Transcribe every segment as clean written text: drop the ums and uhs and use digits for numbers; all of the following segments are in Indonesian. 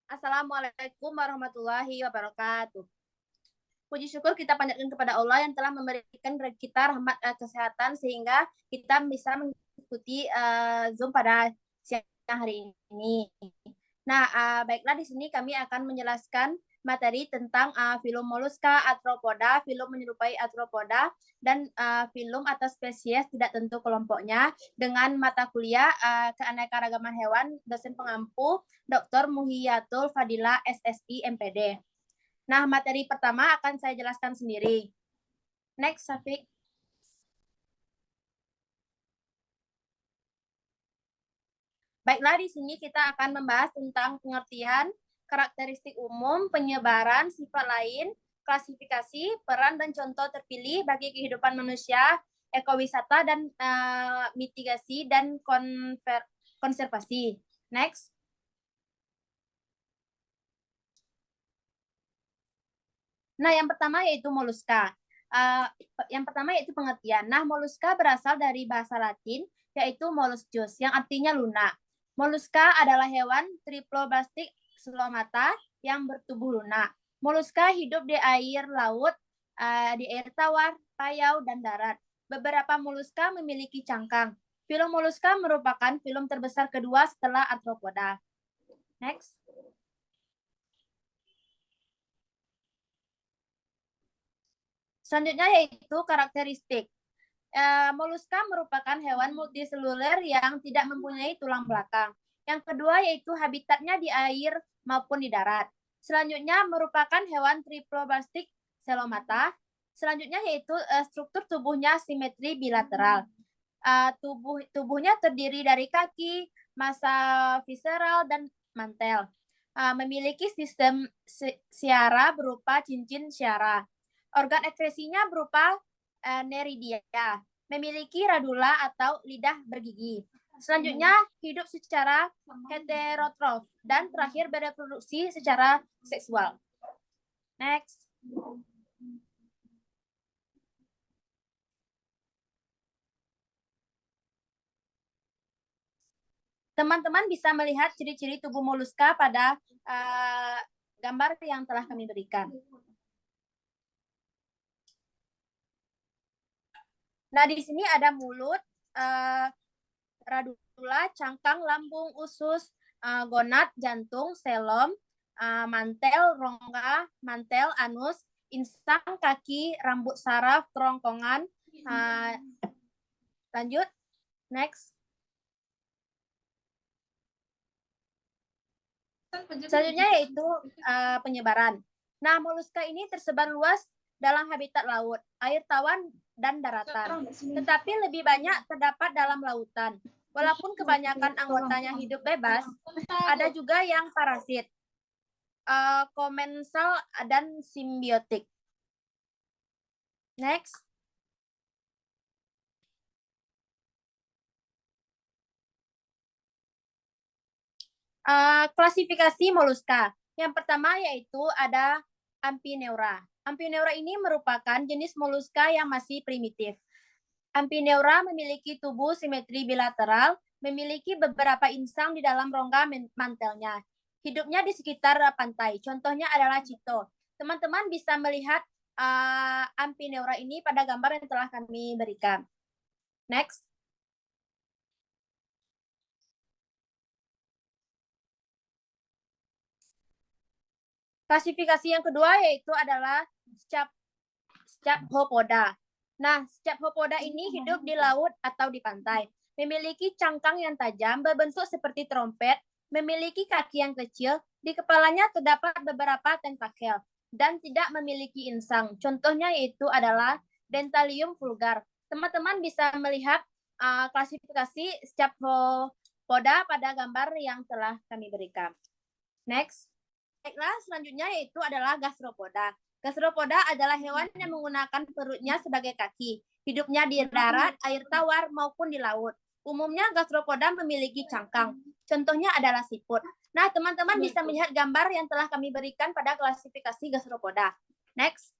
Assalamualaikum warahmatullahi wabarakatuh. Puji syukur kita panjatkan kepada Allah yang telah memberikan kita rahmat kesehatan sehingga kita bisa mengikuti Zoom pada siang hari ini. Nah, baiklah di sini kami akan menjelaskan materi tentang filum moluska, arthropoda, filum menyerupai arthropoda, dan filum atau spesies tidak tentu kelompoknya dengan mata kuliah keanekaragaman hewan, dosen pengampu Dr. Muhiyatul Fadila SSI MPD. Nah, materi pertama akan saya jelaskan sendiri. Next, Syafiq. Baiklah, di sini kita akan membahas tentang pengertian, karakteristik umum, penyebaran, sifat lain, klasifikasi, peran dan contoh terpilih bagi kehidupan manusia, ekowisata, dan mitigasi dan konservasi. Next. Nah, yang pertama yaitu moluska. Yang pertama yaitu pengertian. Nah, moluska berasal dari bahasa Latin, yaitu molluscus, yang artinya lunak. Moluska adalah hewan triploblastik selomata yang bertubuh lunak. Moluska hidup di air laut, di air tawar, payau, dan darat. Beberapa moluska memiliki cangkang. Filum moluska merupakan filum terbesar kedua setelah arthropoda. Next. Selanjutnya yaitu karakteristik. Moluska merupakan hewan multiseluler yang tidak mempunyai tulang belakang. Yang kedua yaitu habitatnya di air maupun di darat. Selanjutnya merupakan hewan triploblastik selomata. Selanjutnya yaitu struktur tubuhnya simetri bilateral. Tubuhnya terdiri dari kaki, massa visceral, dan mantel. Memiliki sistem siara berupa cincin siara. Organ ekskresinya berupa neridia, memiliki radula atau lidah bergigi. Selanjutnya hidup secara heterotrof dan terakhir bereproduksi secara seksual. Next. Teman-teman bisa melihat ciri-ciri tubuh moluska pada gambar yang telah kami berikan. Nah, di sini ada mulut, radula, cangkang, lambung, usus, gonad, jantung, selom, mantel, rongga, mantel, anus, insang, kaki, rambut saraf, kerongkongan. Lanjut, next. Selanjutnya yaitu penyebaran. Nah, moluska ini tersebar luas dalam habitat laut, air tawar, dan daratan. Tetapi lebih banyak terdapat dalam lautan. Walaupun kebanyakan anggotanya hidup bebas, ada juga yang parasit, komensal, dan simbiotik. Next. Klasifikasi moluska. Yang pertama yaitu ada Amphineura. Amphineura ini merupakan jenis moluska yang masih primitif. Amphineura memiliki tubuh simetri bilateral, memiliki beberapa insang di dalam rongga mantelnya. Hidupnya di sekitar pantai. Contohnya adalah Cito. Teman-teman bisa melihat Amphineura ini pada gambar yang telah kami berikan. Next. Klasifikasi yang kedua yaitu adalah Scephopoda. Nah, Scephopoda ini hidup di laut atau di pantai. Memiliki cangkang yang tajam, berbentuk seperti trompet, memiliki kaki yang kecil, di kepalanya terdapat beberapa tentakel, dan tidak memiliki insang. Contohnya yaitu adalah Dentalium vulgar. Teman-teman bisa melihat klasifikasi Scephopoda pada gambar yang telah kami berikan. Next. Baiklah, selanjutnya yaitu adalah gastropoda. Gastropoda adalah hewan yang menggunakan perutnya sebagai kaki. Hidupnya di darat, air tawar, maupun di laut. Umumnya gastropoda memiliki cangkang. Contohnya adalah siput. Nah, teman-teman bisa melihat gambar yang telah kami berikan pada klasifikasi gastropoda. Next.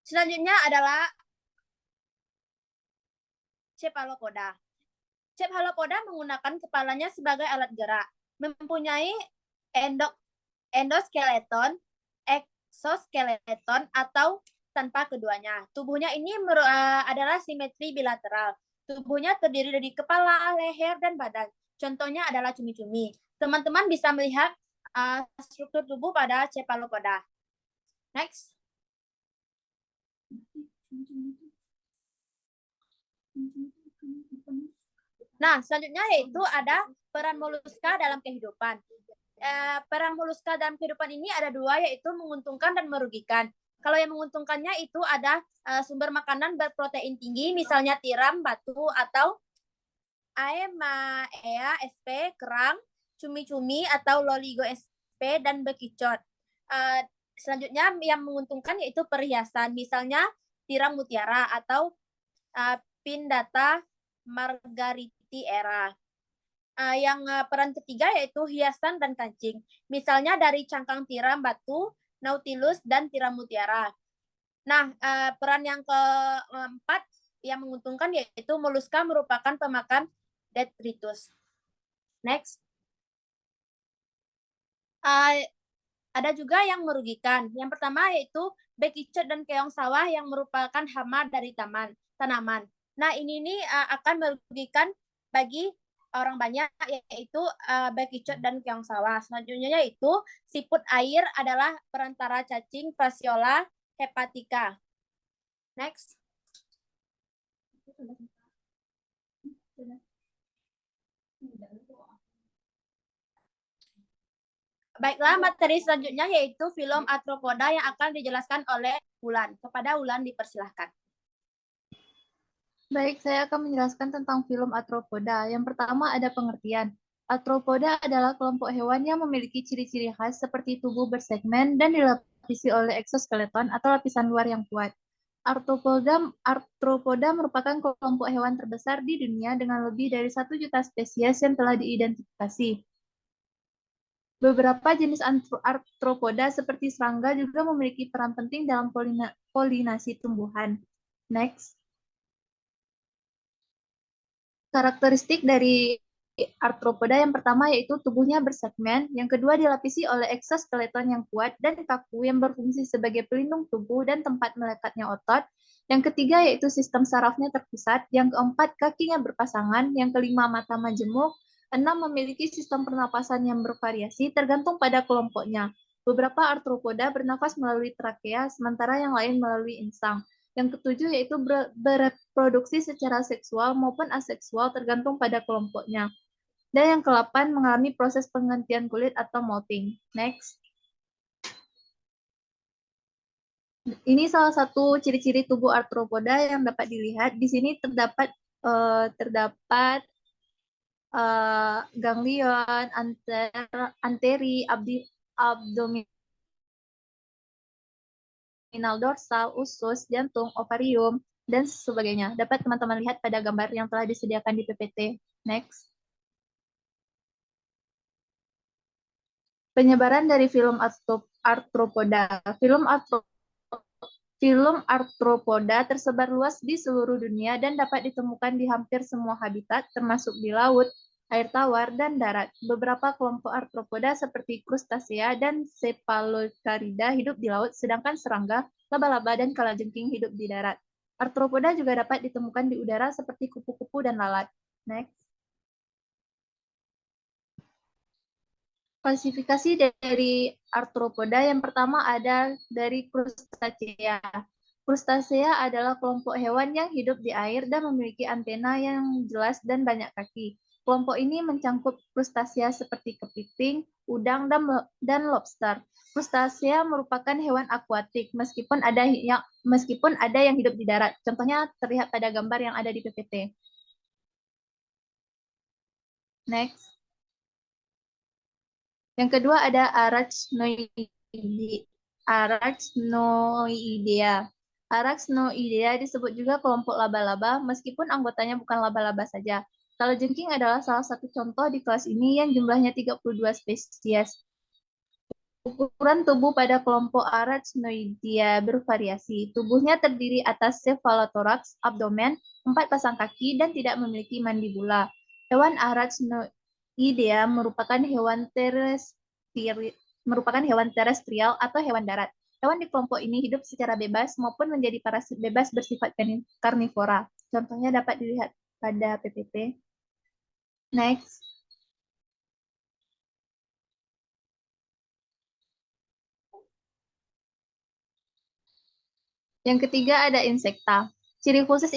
Selanjutnya adalah Cephalopoda. Cephalopoda menggunakan kepalanya sebagai alat gerak, mempunyai endoskeleton, exoskeleton, atau tanpa keduanya. Tubuhnya ini adalah simetri bilateral. Tubuhnya terdiri dari kepala, leher, dan badan. Contohnya adalah cumi-cumi. Teman-teman bisa melihat struktur tubuh pada cephalopoda. Next. Nah, selanjutnya yaitu ada peran moluska dalam kehidupan. Peran moluska dalam kehidupan ini ada dua, yaitu menguntungkan dan merugikan. Kalau yang menguntungkannya itu ada sumber makanan berprotein tinggi, misalnya tiram, batu, atau Aemaea sp, kerang, cumi-cumi atau Loligo sp, dan bekicot. Selanjutnya yang menguntungkan yaitu perhiasan, misalnya tiram mutiara atau Pindata margaritiera. Yang peran ketiga yaitu hiasan dan kancing, misalnya dari cangkang tiram batu, nautilus, dan tiram mutiara. Nah, peran yang keempat yang menguntungkan yaitu moluska merupakan pemakan detritus. Next. Ada juga yang merugikan. Yang pertama yaitu bekicot dan keong sawah yang merupakan hama dari tanaman. Nah, ini akan merugikan bagi orang banyak, yaitu bekicot dan keong sawah. Selanjutnya yaitu siput air adalah perantara cacing Fasciola hepatica. Next. Baiklah, materi selanjutnya yaitu filum arthropoda yang akan dijelaskan oleh Wulan. Kepada Wulan dipersilahkan. Baik, saya akan menjelaskan tentang filum arthropoda. Yang pertama ada pengertian. Arthropoda adalah kelompok hewan yang memiliki ciri-ciri khas seperti tubuh bersegmen dan dilapisi oleh eksoskeleton atau lapisan luar yang kuat. Arthropoda merupakan kelompok hewan terbesar di dunia dengan lebih dari 1 juta spesies yang telah diidentifikasi. Beberapa jenis arthropoda seperti serangga juga memiliki peran penting dalam polinasi tumbuhan. Next. Karakteristik dari arthropoda yang pertama yaitu tubuhnya bersegmen, yang kedua dilapisi oleh eksoskeleton yang kuat dan kaku yang berfungsi sebagai pelindung tubuh dan tempat melekatnya otot, yang ketiga yaitu sistem sarafnya terpusat, yang keempat kakinya berpasangan, yang kelima mata majemuk, 6 memiliki sistem pernapasan yang bervariasi tergantung pada kelompoknya. Beberapa arthropoda bernafas melalui trakea, sementara yang lain melalui insang. Yang ketujuh yaitu bereproduksi secara seksual maupun aseksual tergantung pada kelompoknya. Dan yang ke-8 mengalami proses penggantian kulit atau molting. Next. Ini salah satu ciri-ciri tubuh arthropoda yang dapat dilihat. Di sini terdapat ganglion, anteri, abdominal dorsal, usus, jantung, ovarium, dan sebagainya. Dapat teman-teman lihat pada gambar yang telah disediakan di PPT. Next. Penyebaran dari filum arthropoda. Filum arthropoda tersebar luas di seluruh dunia dan dapat ditemukan di hampir semua habitat, termasuk di laut, air tawar, dan darat. Beberapa kelompok arthropoda seperti krustasea dan cephalocarida hidup di laut, sedangkan serangga, laba-laba, dan kalajengking hidup di darat. Arthropoda juga dapat ditemukan di udara seperti kupu-kupu dan lalat. Next. Klasifikasi dari arthropoda yang pertama ada dari krustacea. Krustacea adalah kelompok hewan yang hidup di air dan memiliki antena yang jelas dan banyak kaki. Kelompok ini mencangkup krustacea seperti kepiting, udang, dan lobster. Krustacea merupakan hewan akuatik meskipun ada yang hidup di darat. Contohnya terlihat pada gambar yang ada di PPT. Next. Yang kedua ada Arachnoidea. Arachnoidea disebut juga kelompok laba-laba, meskipun anggotanya bukan laba-laba saja. Kalajengking adalah salah satu contoh di kelas ini yang jumlahnya 32 spesies. Ukuran tubuh pada kelompok Arachnoidea bervariasi. Tubuhnya terdiri atas cephalothorax, abdomen, 4 pasang kaki, dan tidak memiliki mandibula. Hewan Arachnoidea merupakan hewan terestrial atau hewan darat. Hewan di kelompok ini hidup secara bebas maupun menjadi parasit bebas bersifat karnivora. Contohnya dapat dilihat pada PPT. Next. Yang ketiga ada insekta. Ciri khusus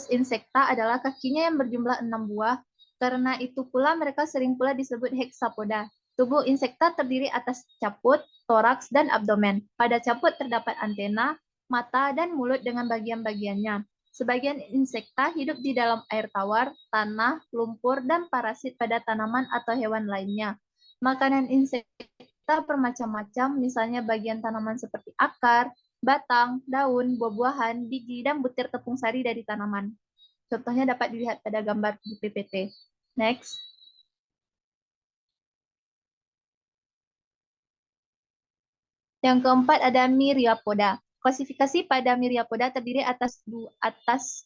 insekta adalah kakinya yang berjumlah 6 buah. Karena itu pula mereka sering pula disebut hexapoda. Tubuh insekta terdiri atas caput, toraks, dan abdomen. Pada caput terdapat antena, mata, dan mulut dengan bagian-bagiannya. Sebagian insekta hidup di dalam air tawar, tanah, lumpur, dan parasit pada tanaman atau hewan lainnya. Makanan insekta bermacam-macam, misalnya bagian tanaman seperti akar, batang, daun, buah-buahan, biji, dan butir tepung sari dari tanaman. Contohnya dapat dilihat pada gambar di PPT. Next. Yang keempat ada Myriapoda. Klasifikasi pada Myriapoda terdiri atas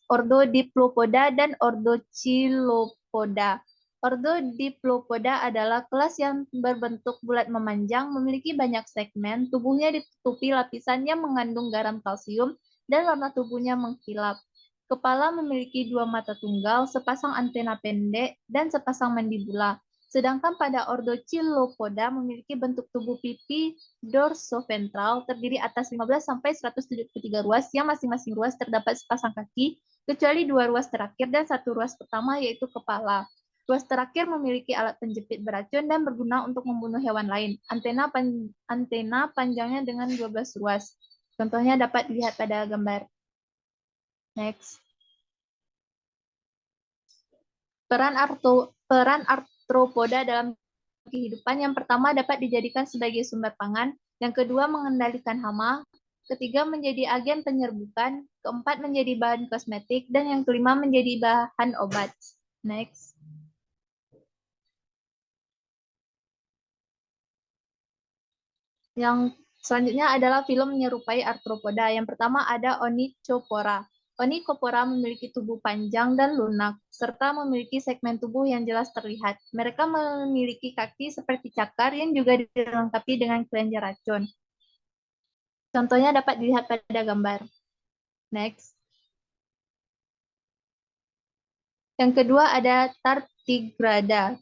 ordo Diplopoda dan ordo Chilopoda. Ordo Diplopoda adalah kelas yang berbentuk bulat memanjang, memiliki banyak segmen, tubuhnya ditutupi lapisan yang mengandung garam kalsium, dan warna tubuhnya mengkilap. Kepala memiliki 2 mata tunggal, sepasang antena pendek, dan sepasang mandibula. Sedangkan pada ordo Chilopoda memiliki bentuk tubuh pipi dorsoventral terdiri atas 15 sampai 173 ruas yang masing-masing ruas terdapat sepasang kaki, kecuali 2 ruas terakhir dan 1 ruas pertama yaitu kepala. Ruas terakhir memiliki alat penjepit beracun dan berguna untuk membunuh hewan lain. Antena panjangnya dengan 12 ruas. Contohnya dapat dilihat pada gambar. Next. Peran arthropoda dalam kehidupan yang pertama dapat dijadikan sebagai sumber pangan, yang kedua mengendalikan hama, ketiga menjadi agen penyerbukan, keempat menjadi bahan kosmetik, dan yang kelima menjadi bahan obat. Next. Yang selanjutnya adalah film menyerupai arthropoda. Yang pertama ada Onychopora. Onychopora memiliki tubuh panjang dan lunak, serta memiliki segmen tubuh yang jelas terlihat. Mereka memiliki kaki seperti cakar yang juga dilengkapi dengan kelenjar racun. Contohnya dapat dilihat pada gambar. Next. Yang kedua ada tardigrada.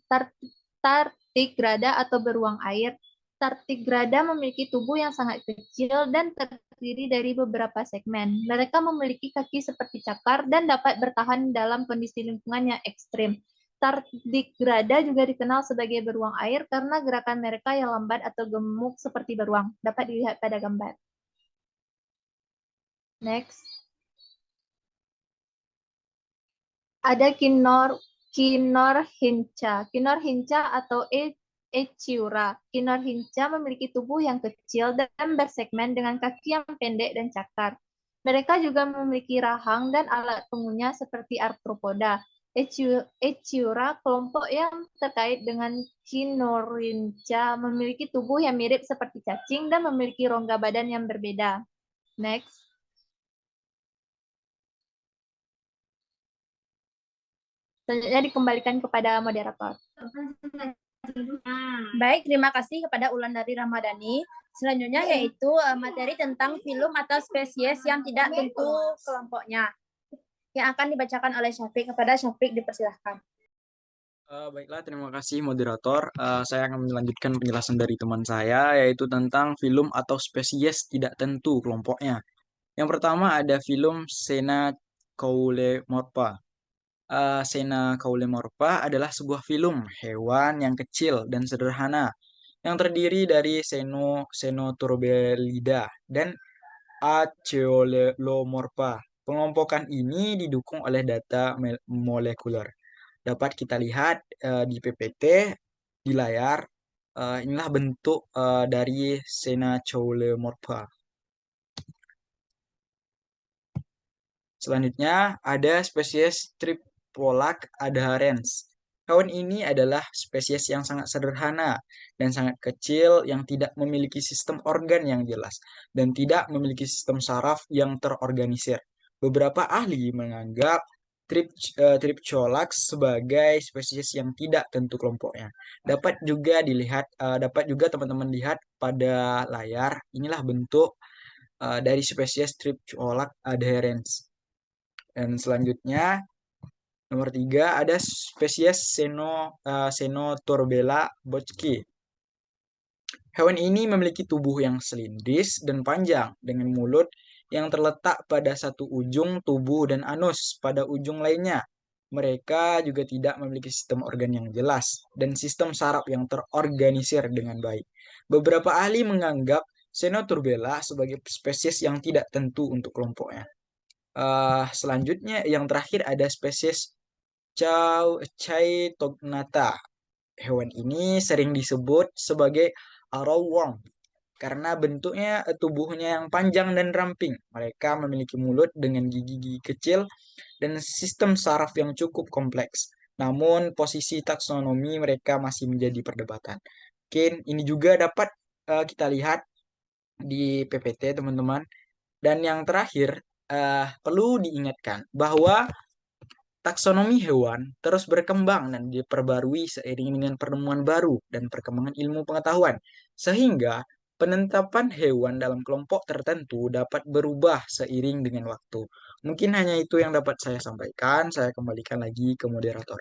Tardigrada atau beruang air. Tardigrada memiliki tubuh yang sangat kecil dan terdiri dari beberapa segmen. Mereka memiliki kaki seperti cakar dan dapat bertahan dalam kondisi lingkungan yang ekstrim. Tardigrada juga dikenal sebagai beruang air karena gerakan mereka yang lambat atau gemuk seperti beruang. Dapat dilihat pada gambar. Next. Ada Kinorhinca. Kinorhinca atau Echiura. Kinorhinca memiliki tubuh yang kecil dan bersegmen dengan kaki yang pendek dan cakar. Mereka juga memiliki rahang dan alat pengunyah seperti arthropoda. Echiura, kelompok yang terkait dengan Kinorhinca, memiliki tubuh yang mirip seperti cacing dan memiliki rongga badan yang berbeda. Next. Selanjutnya dikembalikan kepada moderator. Baik, terima kasih kepada Wulandari Ramadhani. Selanjutnya yaitu materi tentang film atau spesies yang tidak tentu kelompoknya, yang akan dibacakan oleh Syafiq. Kepada Syafiq dipersilahkan. Baiklah, terima kasih moderator. Saya akan melanjutkan penjelasan dari teman saya, yaitu tentang film atau spesies tidak tentu kelompoknya. Yang pertama ada film Sena Koulemorpha. Sena Koulemorpha adalah sebuah film hewan yang kecil dan sederhana yang terdiri dari Cenoturbellida dan Acheolomorpha. Pengelompokan ini didukung oleh data molekuler. Dapat kita lihat di PPT di layar. Inilah bentuk dari Cenocolemorpha. Selanjutnya ada spesies Tripolac adherens. Hewan ini adalah spesies yang sangat sederhana dan sangat kecil yang tidak memiliki sistem organ yang jelas dan tidak memiliki sistem saraf yang terorganisir. Beberapa ahli menganggap Triptycholax sebagai spesies yang tidak tentu kelompoknya. Dapat juga teman-teman lihat pada layar. Inilah bentuk dari spesies Triptycholax adherens. Dan selanjutnya nomor 3 ada spesies Xenoturbella bochki. Hewan ini memiliki tubuh yang silindris dan panjang dengan mulut yang terletak pada satu ujung tubuh dan anus pada ujung lainnya. Mereka juga tidak memiliki sistem organ yang jelas dan sistem saraf yang terorganisir dengan baik. Beberapa ahli menganggap Xenoturbella sebagai spesies yang tidak tentu untuk kelompoknya. Selanjutnya yang terakhir ada spesies Chaetognatha. Hewan ini sering disebut sebagai arrowworm karena bentuknya tubuhnya yang panjang dan ramping. Mereka memiliki mulut dengan gigi-gigi kecil dan sistem saraf yang cukup kompleks. Namun posisi taksonomi mereka masih menjadi perdebatan. Mungkin ini juga dapat kita lihat di PPT teman-teman. Dan yang terakhir perlu diingatkan bahwa taksonomi hewan terus berkembang dan diperbarui seiring dengan penemuan baru dan perkembangan ilmu pengetahuan, sehingga penetapan hewan dalam kelompok tertentu dapat berubah seiring dengan waktu. Mungkin hanya itu yang dapat saya sampaikan. Saya kembalikan lagi ke moderator.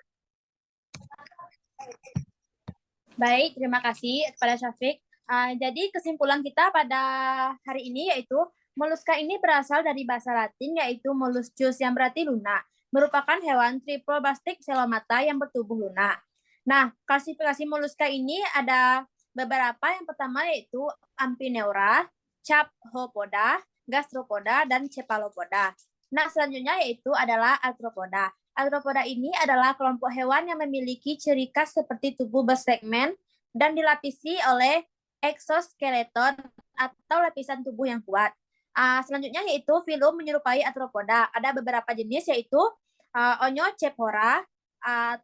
Baik, terima kasih kepada Syafiq. Jadi kesimpulan kita pada hari ini yaitu moluska ini berasal dari bahasa Latin yaitu molluscus yang berarti lunak, merupakan hewan triploblastik selomata yang bertubuh lunak. Nah, klasifikasi moluska ini ada beberapa. Yang pertama yaitu Amphineura, Chaphopoda, Gastropoda, dan Cephalopoda. Nah, selanjutnya yaitu adalah Arthropoda. Arthropoda ini adalah kelompok hewan yang memiliki ciri khas seperti tubuh bersegmen dan dilapisi oleh exoskeleton atau lapisan tubuh yang kuat. Selanjutnya yaitu filum menyerupai Arthropoda. Ada beberapa jenis yaitu Oniocephora,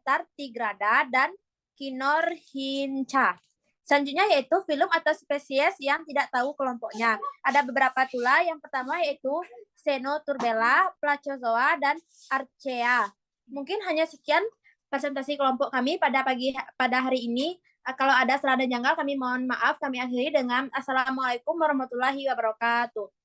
Tardigrada, dan Kinorhinca. Selanjutnya yaitu filum atau spesies yang tidak tahu kelompoknya. Ada beberapa pula. Yang pertama yaitu Xenoturbella, Placozoa, dan Archaea. Mungkin hanya sekian presentasi kelompok kami pada hari ini. Kalau ada salah dan janggal kami mohon maaf. Kami akhiri dengan Assalamualaikum warahmatullahi wabarakatuh.